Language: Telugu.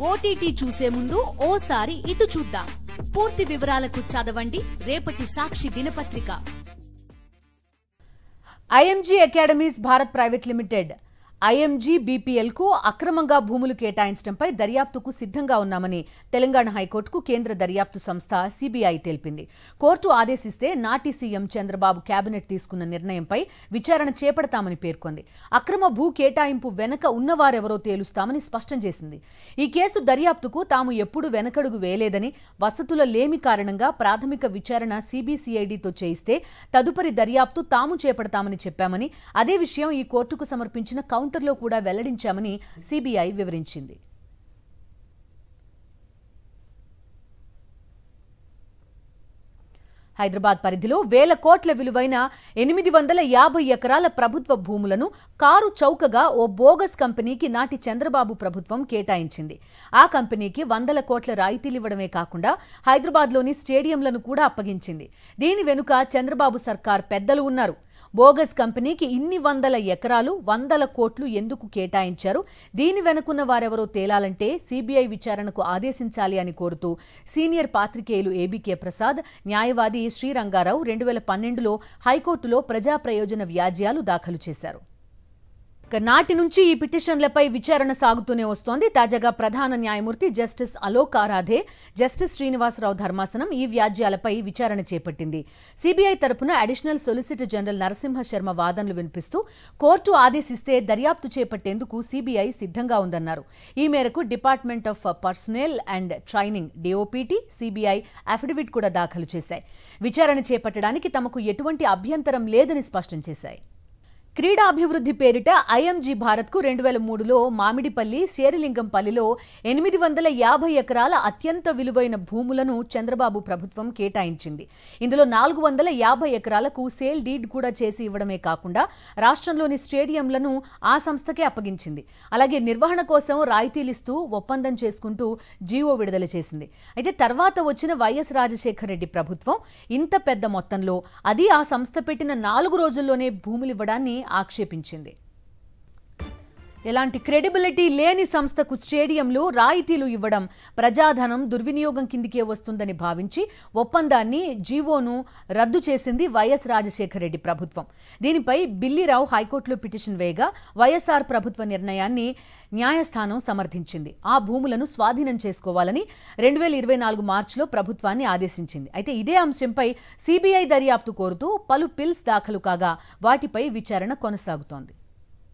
ఓటీటీ చూసే ముందు ఓసారి ఇటు చూద్దాం. పూర్తి వివరాలకు చదవండి రేపటి సాక్షి దినపత్రిక. IMG academies Bharat private limited IMG BPL కు అక్రమంగా భూములు కేటాయించడంపై దర్యాప్తుకు సిద్ధంగా ఉన్నామని తెలంగాణ హైకోర్టుకు కేంద్ర దర్యాప్తు సంస్థ సీబీఐ తెలిపింది. కోర్టు ఆదేశిస్తే నాటి సీఎం చంద్రబాబు కేబినెట్ తీసుకున్న నిర్ణయంపై విచారణ చేపడతామని పేర్కొంది. అక్రమ భూ కేటాయింపు వెనక ఉన్నవారెవరో తేలుస్తామని స్పష్టం చేసింది. ఈ కేసు దర్యాప్తుకు తాము ఎప్పుడూ వెనకడుగు వేయలేదని, వసతుల లేమి కారణంగా ప్రాథమిక విచారణ సీబీసీఐడీతో చేయిస్తే తదుపరి దర్యాప్తు తాము చేపడతామని చెప్పామని, అదే విషయం ఈ కోర్టుకు సమర్పించిన కౌంటర్లో కూడా వెల్లడించామని సీబీఐ వివరించింది. హైదరాబాద్ పరిధిలో వేల కోట్ల విలువైన 850 ఎకరాల ప్రభుత్వ భూములను కారు చౌకగా ఓ బోగస్ కంపెనీకి నాటి చంద్రబాబు ప్రభుత్వం కేటాయించింది. ఆ కంపెనీకి 100 కోట్ల రాయితీలివ్వడమే కాకుండా హైదరాబాద్లోని స్టేడియంలను కూడా అప్పగించింది. దీని వెనుక చంద్రబాబు సర్కార్ పెద్దలు ఉన్నారు. బోగస్ కంపెనీకి ఇన్ని 100 ఎకరాలు 100 కోట్లు ఎందుకు కేటాయించారు? దీని వెనుకున్న వారెవరో తేలాలంటే సీబీఐ విచారణకు ఆదేశించాలి అని కోరుతూ సీనియర్ పాత్రికేయులు ఏబీకే ప్రసాద్, న్యాయవాది శ్రీరంగారావు 2012లో హైకోర్టులో ప్రజా ప్రయోజన వ్యాజ్యాలు దాఖలు చేశారు. నాటి నుంచి ఈ పిటిషన్లపై విచారణ సాగుతూనే వస్తోంది. తాజాగా ప్రధాన న్యాయమూర్తి జస్టిస్ అలోక్ ఆరాధే, జస్టిస్ శ్రీనివాసరావు ధర్మాసనం ఈ వ్యాజ్యాలపై విచారణ చేపట్టింది. సీబీఐ తరపున additional solicitor general Narasimha Sharma వాదనలు వినిపిస్తూ కోర్టు ఆదేశిస్తే దర్యాప్తు చేపట్టేందుకు సీబీఐ సిద్ధంగా ఉందన్నారు. ఈ మేరకు department of personnel and training DOPT, CBI affidavit కూడా దాఖలు చేశాయి. విచారణ చేపట్టడానికి తమకు ఎటువంటి అభ్యంతరం లేదని స్పష్టం చేశాయి. క్రీడాభివృద్ధి పేరిట ఐఎంజీ భారత్కు 2003లో మామిడిపల్లి, శేరిలింగంపల్లిలో 850 ఎకరాల అత్యంత విలువైన భూములను చంద్రబాబు ప్రభుత్వం కేటాయించింది. ఇందులో 450 ఎకరాలకు సేల్ డీడ్ కూడా చేసి ఇవ్వడమే కాకుండా రాష్ట్రంలోని స్టేడియంలను ఆ సంస్థకే అప్పగించింది. అలాగే నిర్వహణ కోసం రాయితీలిస్తూ ఒప్పందం చేసుకుంటూ జీవో విడుదల చేసింది. అయితే తర్వాత వచ్చిన వైఎస్ రాజశేఖర రెడ్డి ప్రభుత్వం ఇంత పెద్ద మొత్తంలో, అది ఆ సంస్థ పెట్టిన 4 రోజుల్లోనే భూములివ్వడాన్ని ఆక్షేపించింది. ఎలాంటి క్రెడిబిలిటీ లేని సంస్థకు స్టేడియంలు, రాయితీలు ఇవ్వడం ప్రజాధనం దుర్వినియోగం కిందికే వస్తుందని భావించి ఒప్పందాన్ని, జీవోను రద్దు చేసింది వైఎస్ రాజశేఖర రెడ్డి ప్రభుత్వం. దీనిపై బిల్లిరావు హైకోర్టులో పిటిషన్ వేయగా వైఎస్ఆర్ ప్రభుత్వ నిర్ణయాన్ని న్యాయస్థానం సమర్థించింది. ఆ భూములను స్వాధీనం చేసుకోవాలని 2024 మార్చిలో ప్రభుత్వాన్ని ఆదేశించింది. అయితే ఇదే అంశంపై సీబీఐ దర్యాప్తు కోరుతూ పలు పిల్స్ దాఖలు కాగా వాటిపై విచారణ కొనసాగుతోంది.